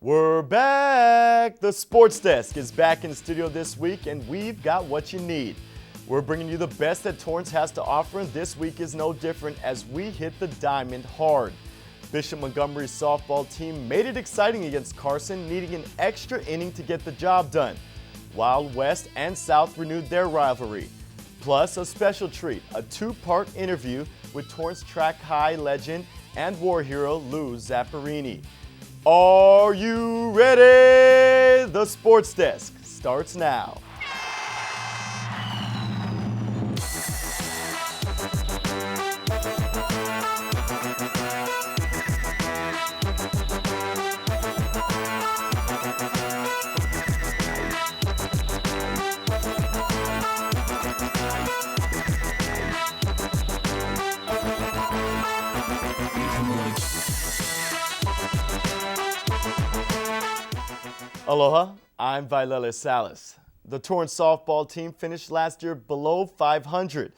We're back! The Sports Desk is back in studio this week, and we've got what you need. We're bringing you the best that Torrance has to offer, and this week is no different as we hit the diamond hard. Bishop Montgomery's softball team made it exciting against Carson, needing an extra inning to get the job done, while West and South renewed their rivalry. Plus, a special treat, a two-part interview with Torrance track high legend and war hero Lou Zapparini. Are you ready? The Sports Desk starts now. Aloha, I'm Vailele Salas. The Torrance softball team finished last year below 500,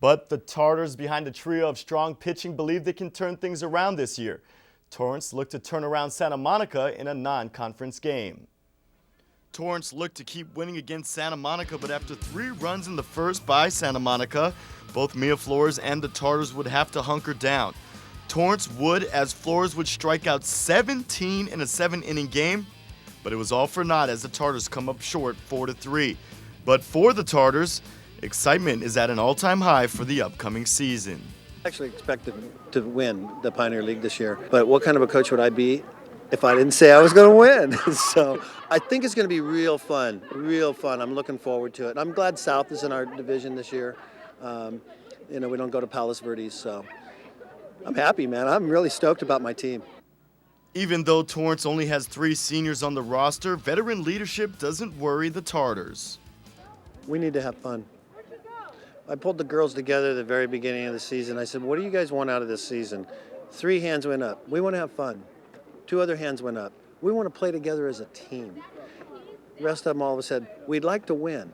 but the Tartars behind a trio of strong pitching believe they can turn things around this year. Torrance looked to turn around Santa Monica in a non-conference game. Torrance looked to keep winning against Santa Monica, but after 3 runs in the first by Santa Monica, both Mia Flores and the Tartars would have to hunker down. Torrance would, as Flores would strike out 17 in a 7-inning game, but it was all for naught as the Tartars come up short 4-3. But for the Tartars, excitement is at an all-time high for the upcoming season. I actually expected to win the Pioneer League this year, but what kind of a coach would I be if I didn't say I was going to win? So I think it's going to be real fun, real fun. I'm looking forward to it. I'm glad South is in our division this year. We don't go to Palos Verdes, so I'm happy, man. I'm really stoked about my team. Even though Torrance only has 3 seniors on the roster, veteran leadership doesn't worry the Tartars. We need to have fun. I pulled the girls together at the very beginning of the season. I said, what do you guys want out of this season? 3 hands went up. We want to have fun. 2 other hands went up. We want to play together as a team. The rest of them all said, we'd like to win.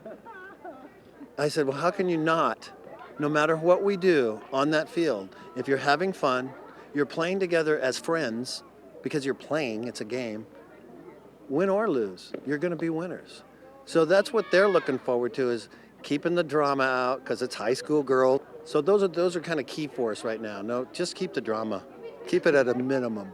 I said, well, how can you not? No matter what we do on that field, if you're having fun, you're playing together as friends, because you're playing, it's a game, win or lose, you're going to be winners. So that's what they're looking forward to, is keeping the drama out, because it's high school girls. So those are kind of key for us right now. No, just keep the drama. Keep it at a minimum.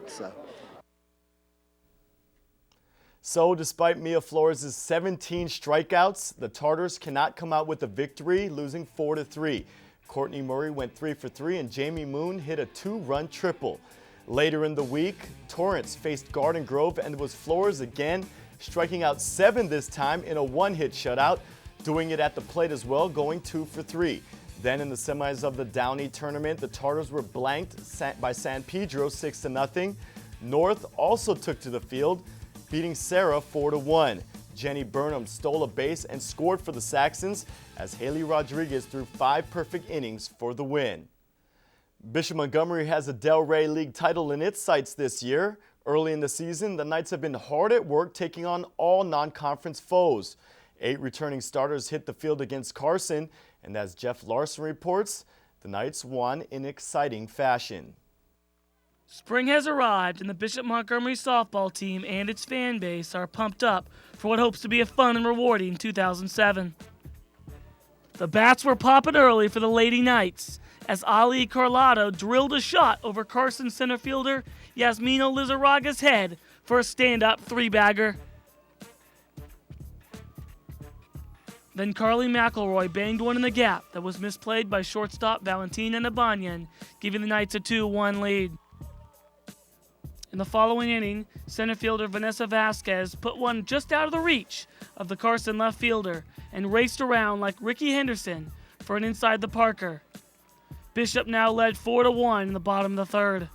So despite Mia Flores' 17 strikeouts, the Tartars cannot come out with a victory, losing 4-3. Courtney Murray went 3 for 3, and Jamie Moon hit a 2-run triple. Later in the week, Torrance faced Garden Grove and was Flores again, striking out 7 this time in a 1-hit shutout, doing it at the plate as well, going 2 for 3. Then in the semis of the Downey tournament, the Tartars were blanked by San Pedro 6-0. North also took to the field, beating Sarah 4-1. Jenny Burnham stole a base and scored for the Saxons as Haley Rodriguez threw 5 perfect innings for the win. Bishop Montgomery has a Del Rey League title in its sights this year. Early in the season, the Knights have been hard at work taking on all non-conference foes. 8 returning starters hit the field against Carson, and as Jeff Larson reports, the Knights won in exciting fashion. Spring has arrived, and the Bishop Montgomery softball team and its fan base are pumped up for what hopes to be a fun and rewarding 2007. The bats were popping early for the Lady Knights, as Ali Carlotto drilled a shot over Carson center fielder Yasmina Lizarraga's head for a stand-up 3-bagger. Then Carly McElroy banged one in the gap that was misplayed by shortstop Valentina Nabanyan, giving the Knights a 2-1 lead. In the following inning, center fielder Vanessa Vasquez put one just out of the reach of the Carson left fielder and raced around like Ricky Henderson for an inside the Parker. Bishop now led 4-1 in the bottom of the 3rd.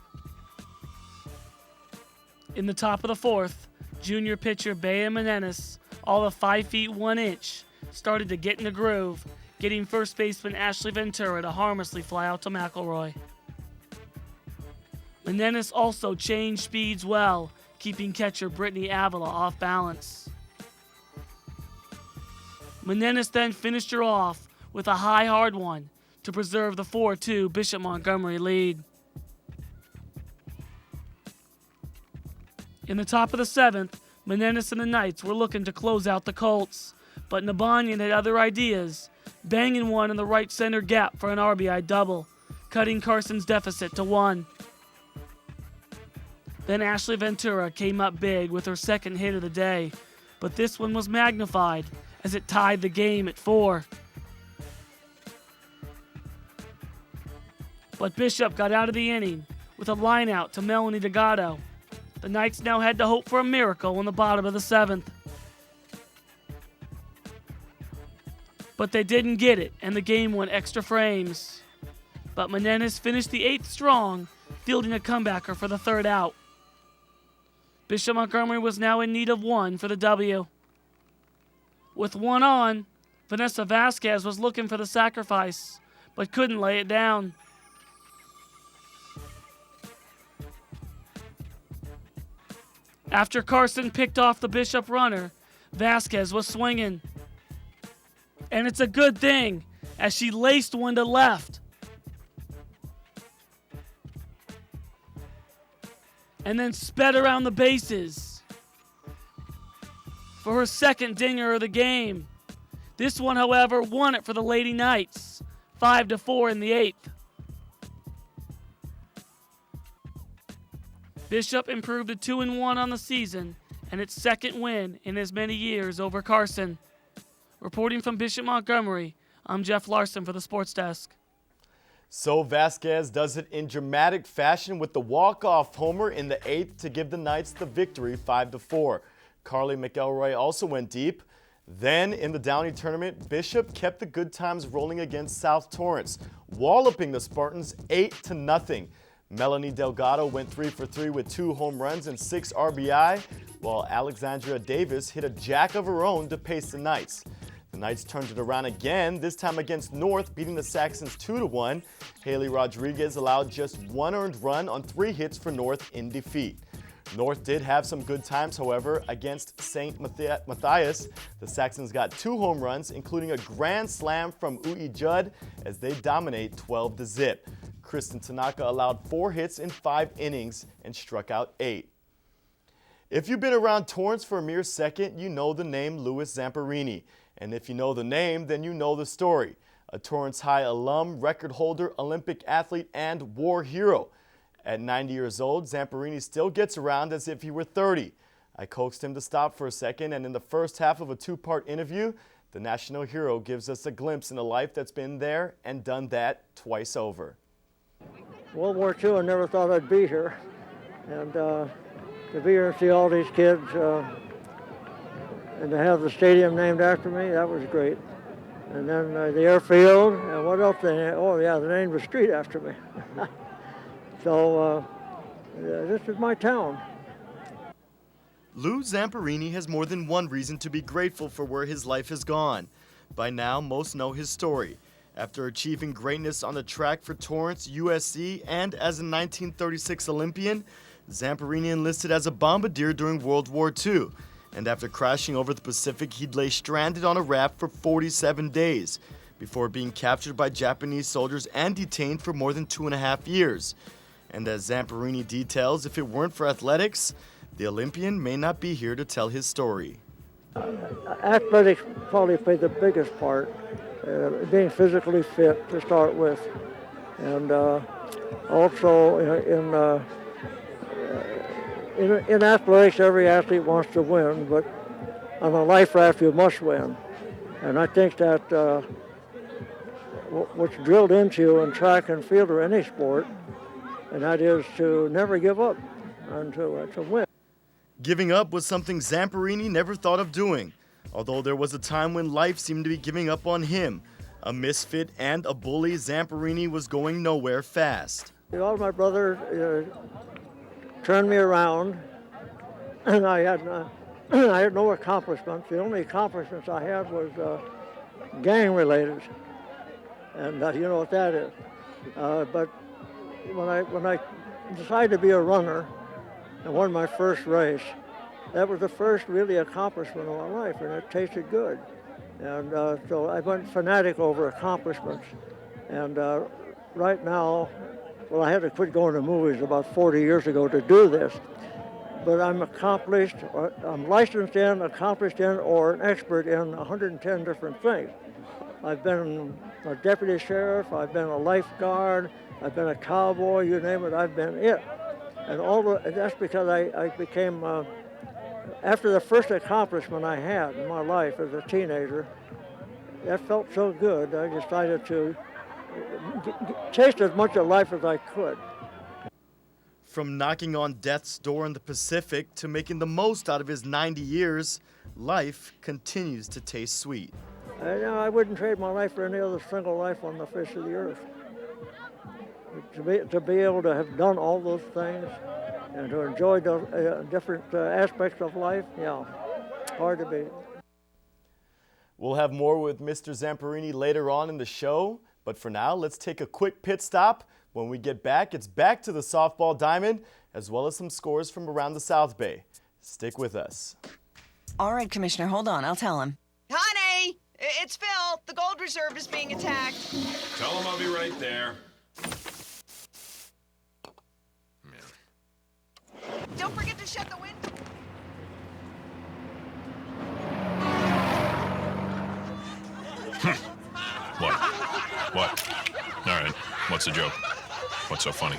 In the top of the 4th, junior pitcher Bea Meneses, all of 5 feet 1 inch, started to get in the groove, getting first baseman Ashley Ventura to harmlessly fly out to McElroy. Meneses also changed speeds well, keeping catcher Brittany Avila off balance. Meneses then finished her off with a high hard one to preserve the 4-2 Bishop Montgomery lead. In the top of the 7th, Menendez and the Knights were looking to close out the Colts, but Nabanian had other ideas, banging one in the right center gap for an RBI double, cutting Carson's deficit to 1. Then Ashley Ventura came up big with her second hit of the day, but this one was magnified as it tied the game at 4. But Bishop got out of the inning with a line out to Melanie Delgado. The Knights now had to hope for a miracle in the bottom of the 7th. But they didn't get it, and the game went extra frames. But Menendez finished the 8th strong, fielding a comebacker for the 3rd out. Bishop Montgomery was now in need of 1 for the W. With 1 on, Vanessa Vasquez was looking for the sacrifice, but couldn't lay it down. After Carson picked off the Bishop runner, Vasquez was swinging. And it's a good thing, as she laced one to left. And then sped around the bases for her second dinger of the game. This one, however, won it for the Lady Knights, 5-4 in the 8th. Bishop improved to 2-1 on the season and its second win in as many years over Carson. Reporting from Bishop Montgomery, I'm Jeff Larson for the Sports Desk. So Vasquez does it in dramatic fashion with the walk-off homer in the 8th to give the Knights the victory 5-4. Carly McElroy also went deep. Then in the Downey tournament, Bishop kept the good times rolling against South Torrance, walloping the Spartans 8-0. Melanie Delgado went 3 for 3 with 2 home runs and 6 RBI, while Alexandria Davis hit a jack of her own to pace the Knights. The Knights turned it around again, this time against North, beating the Saxons 2-1. Haley Rodriguez allowed just 1 earned run on 3 hits for North in defeat. North did have some good times, however, against St. Matthias. The Saxons got 2 home runs, including a grand slam from Ui Judd, as they dominate 12-0. Kristen Tanaka allowed 4 hits in 5 innings and struck out 8. If you've been around Torrance for a mere second, you know the name Louis Zamperini. And if you know the name, then you know the story. A Torrance High alum, record holder, Olympic athlete, and war hero. At 90 years old, Zamperini still gets around as if he were 30. I coaxed him to stop for a second, and in the first half of a 2-part interview, the national hero gives us a glimpse in a life that's been there and done that twice over. World War II, I never thought I'd be here. And to be here and see all these kids and to have the stadium named after me, that was great. And then the airfield, and what else? Oh yeah, they named the street after me. So this is my town. Lou Zamperini has more than one reason to be grateful for where his life has gone. By now, most know his story. After achieving greatness on the track for Torrance, USC, and as a 1936 Olympian, Zamperini enlisted as a bombardier during World War II. And after crashing over the Pacific, he'd lay stranded on a raft for 47 days before being captured by Japanese soldiers and detained for more than 2.5 years. And as Zamperini details, if it weren't for athletics, the Olympian may not be here to tell his story. Athletics probably played the biggest part. Being physically fit to start with, and also in athletics, every athlete wants to win, but on a life raft you must win. And I think that what's drilled into you in track and field or any sport, and that is to never give up and to win. Giving up was something Zamperini never thought of doing. Although there was a time when life seemed to be giving up on him. A misfit and a bully, Zamperini was going nowhere fast. All my brother turned me around, and I had no accomplishments. The only accomplishments I had was gang-related, and you know what that is. But when I decided to be a runner and won my first race, that was the first really accomplishment of my life, and it tasted good. And so I went fanatic over accomplishments. And right now, well, I had to quit going to movies about 40 years ago to do this. but I'm accomplished, or I'm licensed in, accomplished in, or an expert in 110 different things. I've been a deputy sheriff, I've been a lifeguard, I've been a cowboy, you name it, I've been it. And that's because I became, after the first accomplishment I had in my life as a teenager, that felt so good, I decided to taste as much of life as I could. From knocking on death's door in the Pacific to making the most out of his 90 years, life continues to taste sweet. I wouldn't trade my life for any other single life on the face of the earth. To be able to have done all those things and to enjoy the different aspects of life, yeah, hard to beat. We'll have more with Mr. Zamperini later on in the show, but for now, let's take a quick pit stop. When we get back, it's back to the softball diamond, as well as some scores from around the South Bay. Stick with us. All right, Commissioner, hold on. I'll tell him. Honey, it's Phil. The gold reserve is being attacked. Tell him I'll be right there. Don't forget to shut the window. What? All right. What's the joke? What's so funny?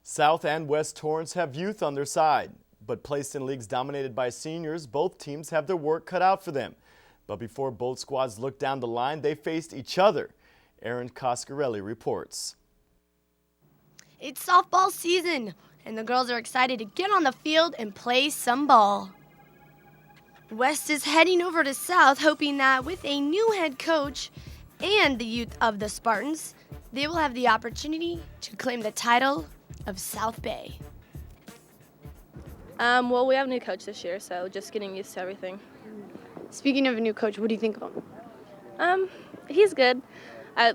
South and West Torrance have youth on their side, but placed in leagues dominated by seniors, both teams have their work cut out for them. But before both squads looked down the line, they faced each other. Aaron Coscarelli reports. It's softball season, and the girls are excited to get on the field and play some ball. West is heading over to South, hoping that with a new head coach and the youth of the Spartans, they will have the opportunity to claim the title of South Bay. Well, we have a new coach this year, so just getting used to everything. Speaking of a new coach, what do you think of him? He's good.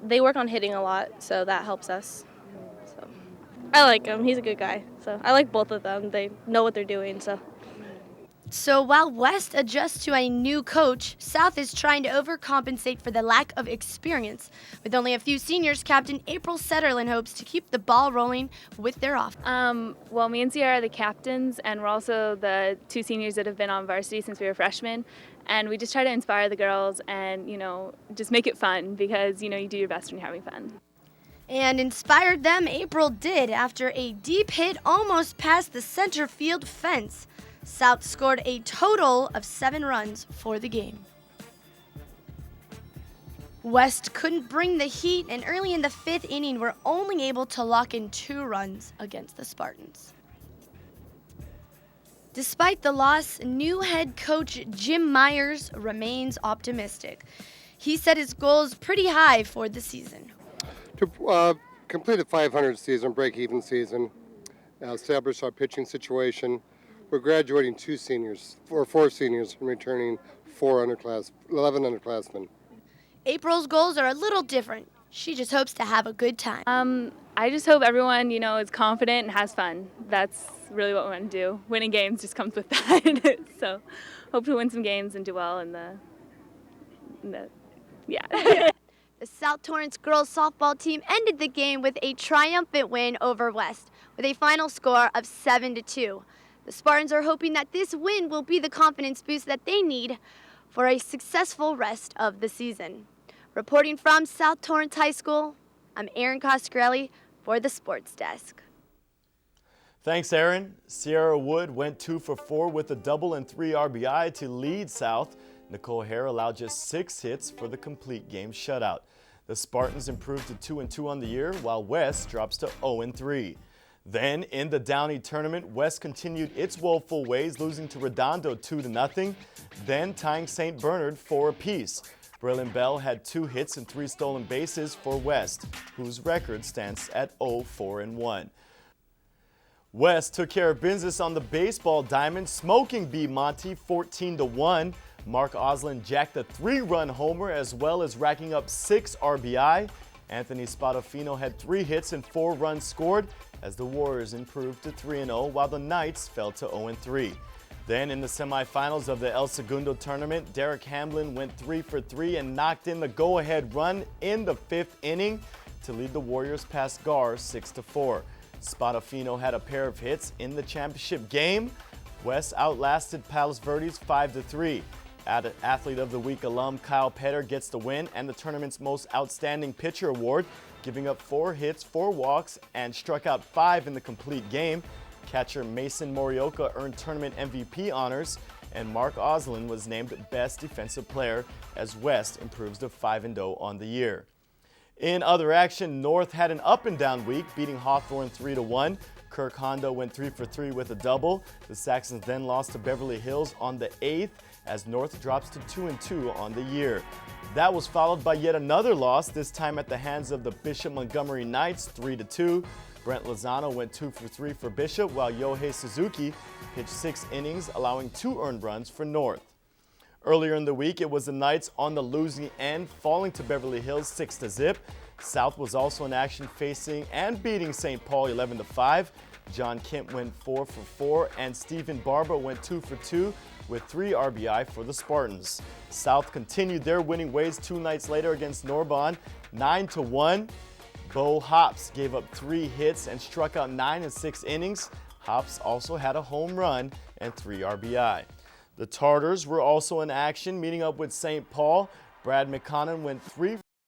They work on hitting a lot, so that helps us. So I like him. He's a good guy. So I like both of them. They know what they're doing, so. So while West adjusts to a new coach, South is trying to overcompensate for the lack of experience. With only a few seniors, Captain April Setterlin hopes to keep the ball rolling with their offense. Well, me and Sierra are the captains, and we're also the two seniors that have been on varsity since we were freshmen. And we just try to inspire the girls and, just make it fun because, you do your best when you're having fun. And inspired them, April did after a deep hit almost past the center field fence. South scored a total of 7 runs for the game. West couldn't bring the heat, and early in the 5th inning were only able to lock in 2 runs against the Spartans. Despite the loss, new head coach Jim Myers remains optimistic. He set his goals pretty high for the season. To complete a 500 season, break-even season, establish our pitching situation. We're graduating 4 seniors and returning 11 underclassmen. April's goals are a little different. She just hopes to have a good time. I just hope everyone, is confident and has fun. That's really what we want to do. Winning games just comes with that. So hope to win some games and do well in the yeah. The South Torrance girls softball team ended the game with a triumphant win over West with a final score of 7-2. The Spartans are hoping that this win will be the confidence boost that they need for a successful rest of the season. Reporting from South Torrance High School, I'm Aaron Coscarelli for the Sports Desk. Thanks, Aaron. Sierra Wood went 2 for 4 with a double and 3 RBI to lead South. Nicole Hare allowed just 6 hits for the complete game shutout. The Spartans improved to 2-2 on the year, while West drops to 0-3. Then, in the Downey tournament, West continued its woeful ways, losing to Redondo 2-0, then tying St. Bernard 4 apiece. Braylon Bell had 2 hits and 3 stolen bases for West, whose record stands at 0-4-1. West took care of business on the baseball diamond, smoking B. Monty 14-1. Mark Oslin jacked a 3-run homer as well as racking up 6 RBI. Anthony Spadafino had 3 hits and 4 runs scored as the Warriors improved to 3-0 while the Knights fell to 0-3. Then in the semifinals of the El Segundo tournament, Derek Hamlin went 3 for 3 and knocked in the go-ahead run in the 5th inning to lead the Warriors past Gar 6-4. Spadafino had a pair of hits in the championship game. West outlasted Palos Verdes 5-3. Athlete of the Week alum Kyle Petter gets the win and the tournament's most outstanding pitcher award, giving up 4 hits, 4 walks, and struck out 5 in the complete game. Catcher Mason Morioka earned tournament MVP honors, and Mark Oslin was named Best Defensive Player as West improves to 5-0 on the year. In other action, North had an up-and-down week, beating Hawthorne 3-1. Kirk Hondo went 3 for 3 with a double. The Saxons then lost to Beverly Hills on the 8th as North drops to 2-2 on the year. That was followed by yet another loss, this time at the hands of the Bishop Montgomery Knights 3-2. Brent Lozano went 2 for 3 for Bishop, while Yohei Suzuki pitched 6 innings, allowing 2 earned runs for North. Earlier in the week, it was the Knights on the losing end, falling to Beverly Hills 6-0. South was also in action, facing and beating St. Paul 11-5. John Kemp went 4 for 4, and Stephen Barber went 2 for 2 with 3 RBI for the Spartans. South continued their winning ways 2 nights later against Narbonne, 9-1. Bo Hops gave up 3 hits and struck out 9 in 6 innings. Hops also had a home run and 3 RBI. The Tartars were also in action, meeting up with St. Paul. Brad McConnell went 3